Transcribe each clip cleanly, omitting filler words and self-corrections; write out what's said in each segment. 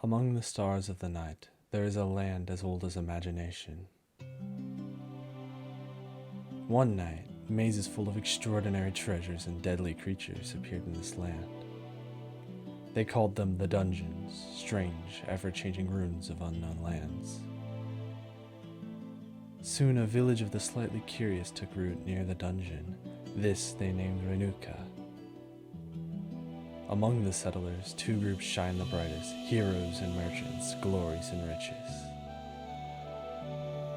Among the stars of the night, there is a land as old as imagination. One night, mazes full of extraordinary treasures and deadly creatures appeared in this land. They called them the dungeons, strange, ever-changing ruins of unknown lands. Soon a village of the slightly curious took root near the dungeon. This they named Renuka. Among the settlers, two groups shine the brightest, heroes and merchants, glories and riches.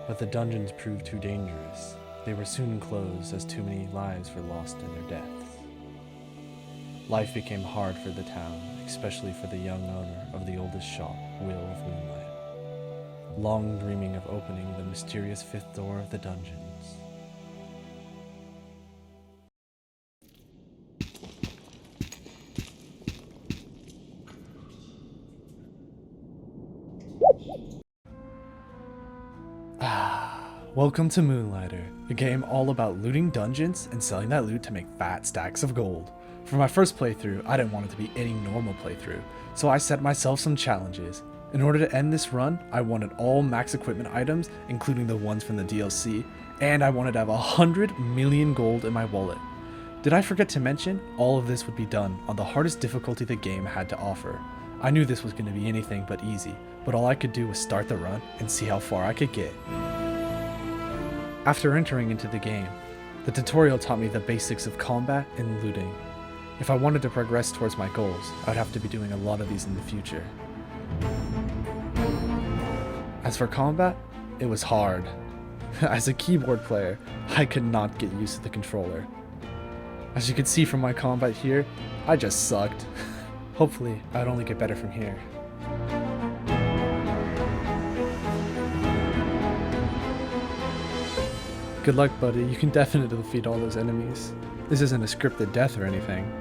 But the dungeons proved too dangerous. They were soon closed as too many lives were lost in their deaths. Life became hard for the town, especially for the young owner of the oldest shop, Will of Moonlight, long dreaming of opening the mysterious fifth door of the dungeons. Welcome to Moonlighter, a game all about looting dungeons and selling that loot to make fat stacks of gold. For my first playthrough, I didn't want it to be any normal playthrough, so I set myself some challenges. In order to end this run, I wanted all max equipment items, including the ones from the DLC, and I wanted to have 100 million gold in my wallet. Did I forget to mention, all of this would be done on the hardest difficulty the game had to offer. I knew this was going to be anything but easy, but all I could do was start the run and see how far I could get. After entering into the game, the tutorial taught me the basics of combat and looting. If I wanted to progress towards my goals, I would have to be doing a lot of these in the future. As for combat, it was hard. As a keyboard player, I could not get used to the controller. As you can see from my combat here, I just sucked. Hopefully, I'd only get better from here. Good luck, buddy. You can definitely defeat all those enemies. This isn't a scripted death or anything.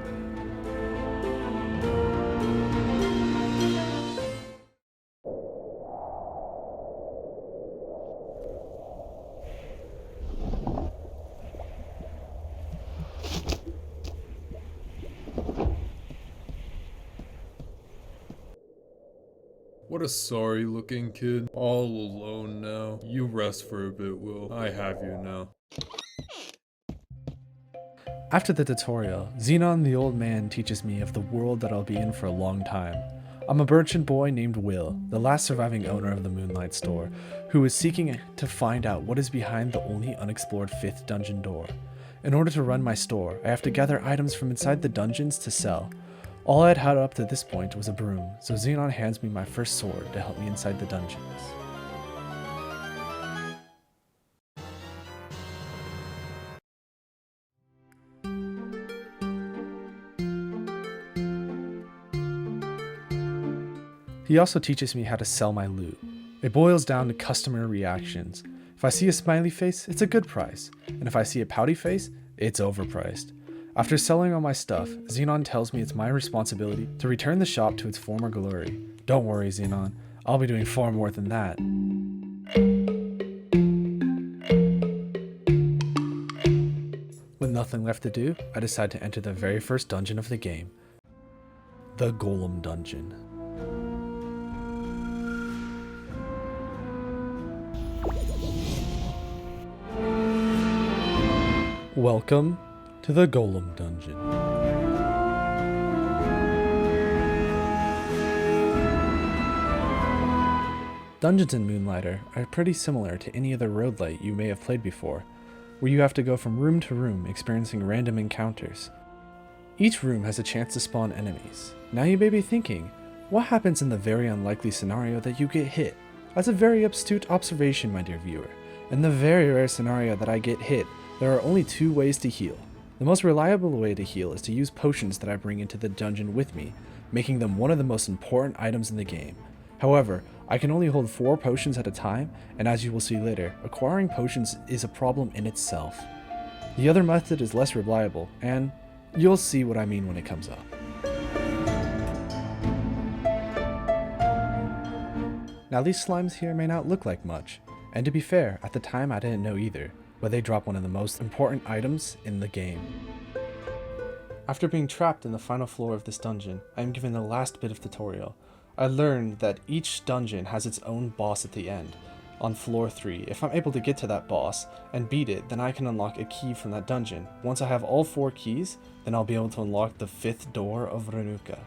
What a sorry looking kid. All alone now. You rest for a bit, Will. I have you now. After the tutorial, Xenon the old man teaches me of the world that I'll be in for a long time. I'm a merchant boy named Will, the last surviving owner of the Moonlight store, who is seeking to find out what is behind the only unexplored fifth dungeon door. In order to run my store, I have to gather items from inside the dungeons to sell. All I had had up to this point was a broom, so Xenon hands me my first sword to help me inside the dungeons. He also teaches me how to sell my loot. It boils down to customer reactions. If I see a smiley face, it's a good price, and if I see a pouty face, it's overpriced. After selling all my stuff, Xenon tells me it's my responsibility to return the shop to its former glory. Don't worry, Xenon, I'll be doing far more than that. With nothing left to do, I decide to enter the very first dungeon of the game, the Golem Dungeon. Welcome to the Golem Dungeon. Dungeons in Moonlighter are pretty similar to any other roguelite you may have played before, where you have to go from room to room experiencing random encounters. Each room has a chance to spawn enemies. Now you may be thinking, what happens in the very unlikely scenario that you get hit? That's a very astute observation, my dear viewer. In the very rare scenario that I get hit, there are only two ways to heal. The most reliable way to heal is to use potions that I bring into the dungeon with me, making them one of the most important items in the game. However, I can only hold 4 potions at a time, and as you will see later, acquiring potions is a problem in itself. The other method is less reliable, and you'll see what I mean when it comes up. Now these slimes here may not look like much, and to be fair, at the time I didn't know either, but they drop one of the most important items in the game. After being trapped in the final floor of this dungeon, I am given the last bit of tutorial. I learned that each dungeon has its own boss at the end. On floor 3, if I'm able to get to that boss and beat it, then I can unlock a key from that dungeon. Once I have all 4 keys, then I'll be able to unlock the 5th door of Renuka.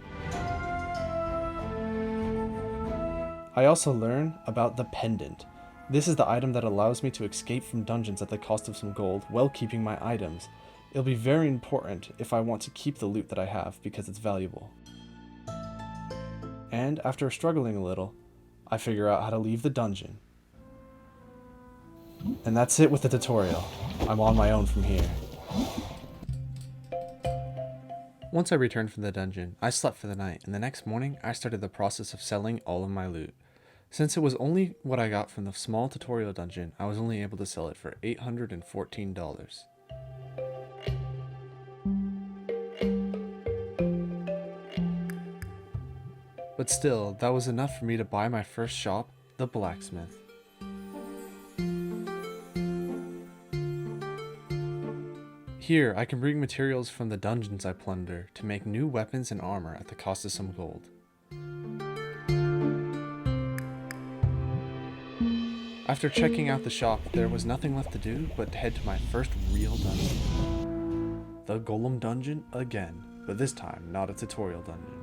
I also learn about the pendant. This is the item that allows me to escape from dungeons at the cost of some gold while keeping my items. It'll be very important if I want to keep the loot that I have because it's valuable. And after struggling a little, I figure out how to leave the dungeon. And that's it with the tutorial. I'm on my own from here. Once I returned from the dungeon, I slept for the night, and the next morning I started the process of selling all of my loot. Since it was only what I got from the small tutorial dungeon, I was only able to sell it for $814. But still, that was enough for me to buy my first shop, the blacksmith. Here, I can bring materials from the dungeons I plunder to make new weapons and armor at the cost of some gold. After checking out the shop, there was nothing left to do but to head to my first real dungeon. The Golem Dungeon again, but this time not a tutorial dungeon.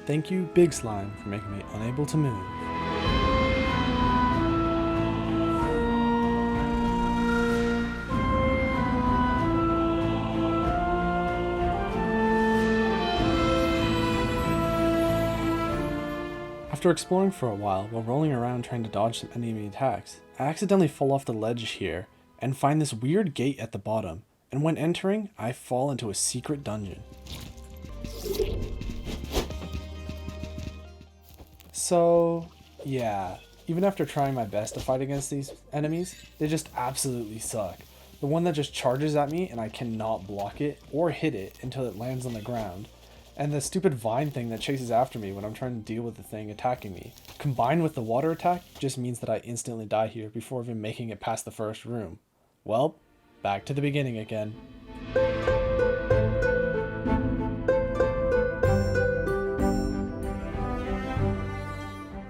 Thank you, Big Slime, for making me unable to move. After exploring for a while rolling around trying to dodge some enemy attacks, I accidentally fall off the ledge here and find this weird gate at the bottom, and when entering, I fall into a secret dungeon. So, yeah, even after trying my best to fight against these enemies, they just absolutely suck. The one that just charges at me and I cannot block it or hit it until it lands on the ground. And the stupid vine thing that chases after me when I'm trying to deal with the thing attacking me, combined with the water attack, just means that I instantly die here before even making it past the first room. Well, back to the beginning again.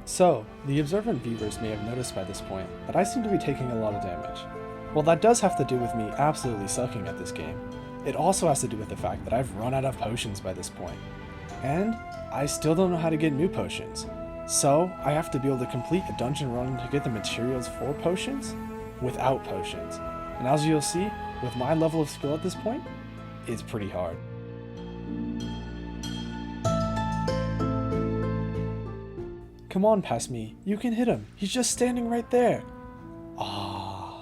So, the observant viewers may have noticed by this point that I seem to be taking a lot of damage. Well, that does have to do with me absolutely sucking at this game. It also has to do with the fact that I've run out of potions by this point. And I still don't know how to get new potions. So, I have to be able to complete a dungeon run to get the materials for potions without potions. And as you'll see, with my level of skill at this point, it's pretty hard. Come on, past me. You can hit him. He's just standing right there. Ah.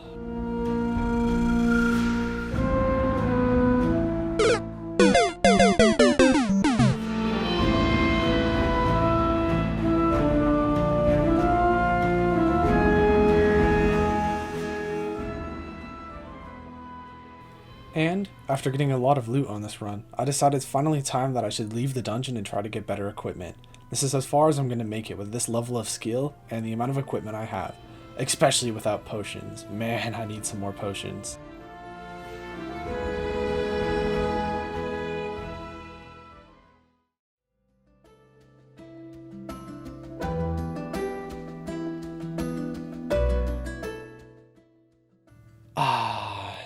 And, after getting a lot of loot on this run, I decided it's finally time that I should leave the dungeon and try to get better equipment. This is as far as I'm going to make it with this level of skill and the amount of equipment I have, especially without potions. Man, I need some more potions.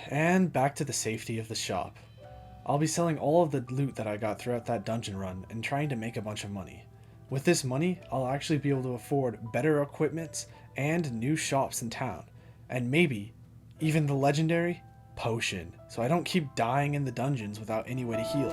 And back to the safety of the shop. I'll be selling all of the loot that I got throughout that dungeon run and trying to make a bunch of money. With this money, I'll actually be able to afford better equipment and new shops in town. And maybe even the legendary potion, so I don't keep dying in the dungeons without any way to heal.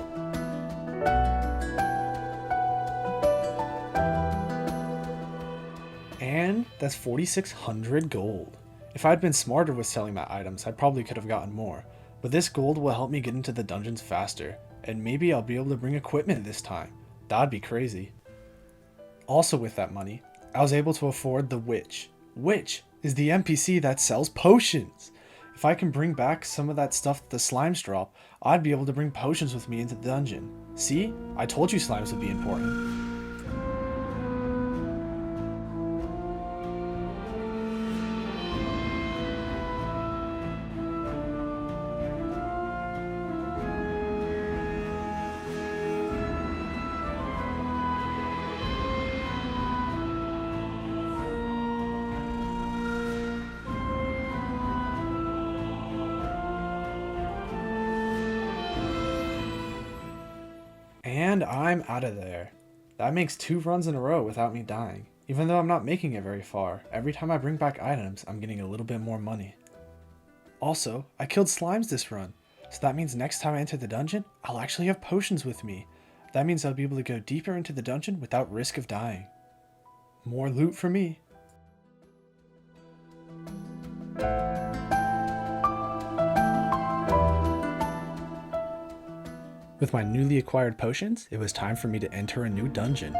And that's 4,600 gold. If I'd been smarter with selling my items, I probably could have gotten more. But this gold will help me get into the dungeons faster, and maybe I'll be able to bring equipment this time. That'd be crazy. Also with that money, I was able to afford the Witch. Witch is the NPC that sells potions. If I can bring back some of that stuff that the slimes drop, I'd be able to bring potions with me into the dungeon. See? I told you slimes would be important. And I'm out of there. That makes 2 runs in a row without me dying. Even though I'm not making it very far, every time I bring back items, I'm getting a little bit more money. Also, I killed slimes this run, so that means next time I enter the dungeon, I'll actually have potions with me. That means I'll be able to go deeper into the dungeon without risk of dying. More loot for me. With my newly acquired potions, it was time for me to enter a new dungeon.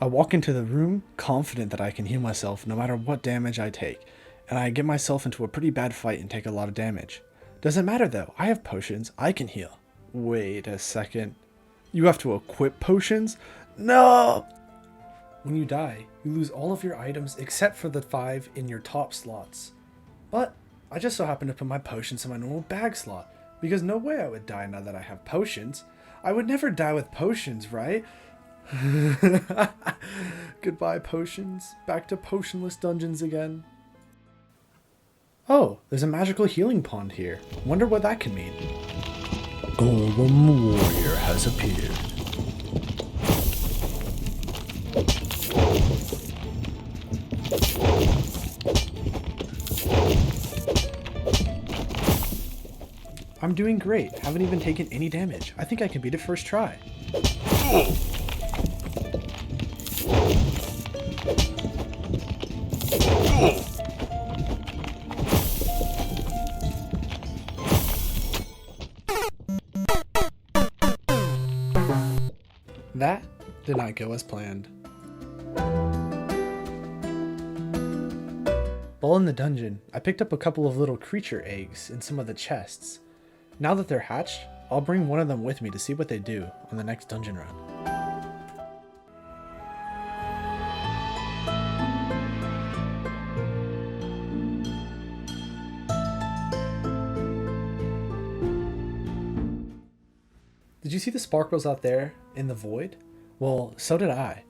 I walk into the room confident that I can heal myself no matter what damage I take, and I get myself into a pretty bad fight and take a lot of damage. Doesn't matter though, I have potions, I can heal. Wait a second. You have to equip potions? No! When you die, you lose all of your items except for the 5 in your top slots. But I just so happen to put my potions in my normal bag slot, because no way I would die now that I have potions. I would never die with potions, right? Goodbye, potions. Back to potionless dungeons again. Oh, there's a magical healing pond here. Wonder what that can mean. Golem Warrior has appeared. I'm doing great. Haven't even taken any damage. I think I can beat it first try. That did not go as planned. While in the dungeon, I picked up a couple of little creature eggs in some of the chests. Now that they're hatched, I'll bring one of them with me to see what they do on the next dungeon run. Did you see the sparkles out there in the void? Well, so did I.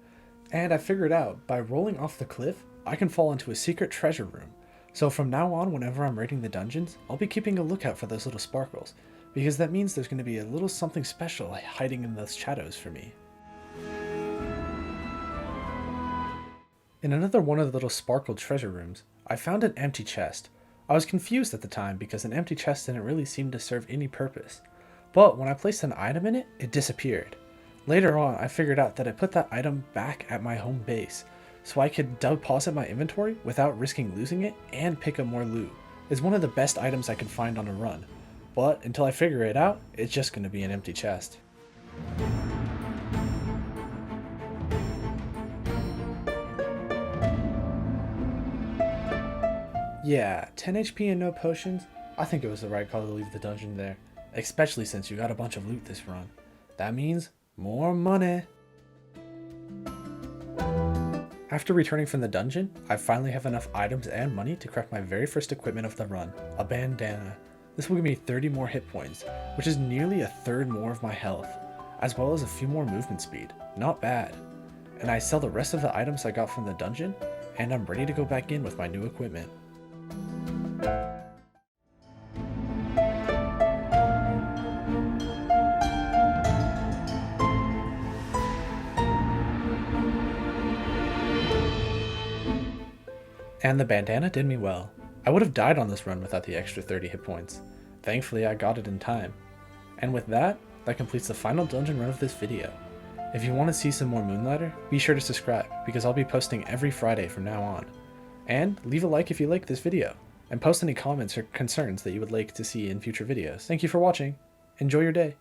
And I figured out by rolling off the cliff, I can fall into a secret treasure room. So from now on, whenever I'm raiding the dungeons, I'll be keeping a lookout for those little sparkles, because that means there's going to be a little something special hiding in those shadows for me. In another one of the little sparkled treasure rooms, I found an empty chest. I was confused at the time because an empty chest didn't really seem to serve any purpose. But when I placed an item in it, it disappeared. Later on, I figured out that I put that item back at my home base, so I could deposit my inventory without risking losing it and pick up more loot. It's one of the best items I can find on a run. But until I figure it out, it's just going to be an empty chest. Yeah, 10 HP and no potions? I think it was the right call to leave the dungeon there. Especially since you got a bunch of loot this run. That means more money. After returning from the dungeon, I finally have enough items and money to craft my very first equipment of the run, a bandana. This will give me 30 more hit points, which is nearly a third more of my health, as well as a few more movement speed. Not bad. And I sell the rest of the items I got from the dungeon, and I'm ready to go back in with my new equipment. And the bandana did me well. I would have died on this run without the extra 30 hit points. Thankfully I got it in time. And with that, that completes the final dungeon run of this video. If you want to see some more Moonlighter, be sure to subscribe, because I'll be posting every Friday from now on. And leave a like if you like this video, and post any comments or concerns that you would like to see in future videos. Thank you for watching. Enjoy your day.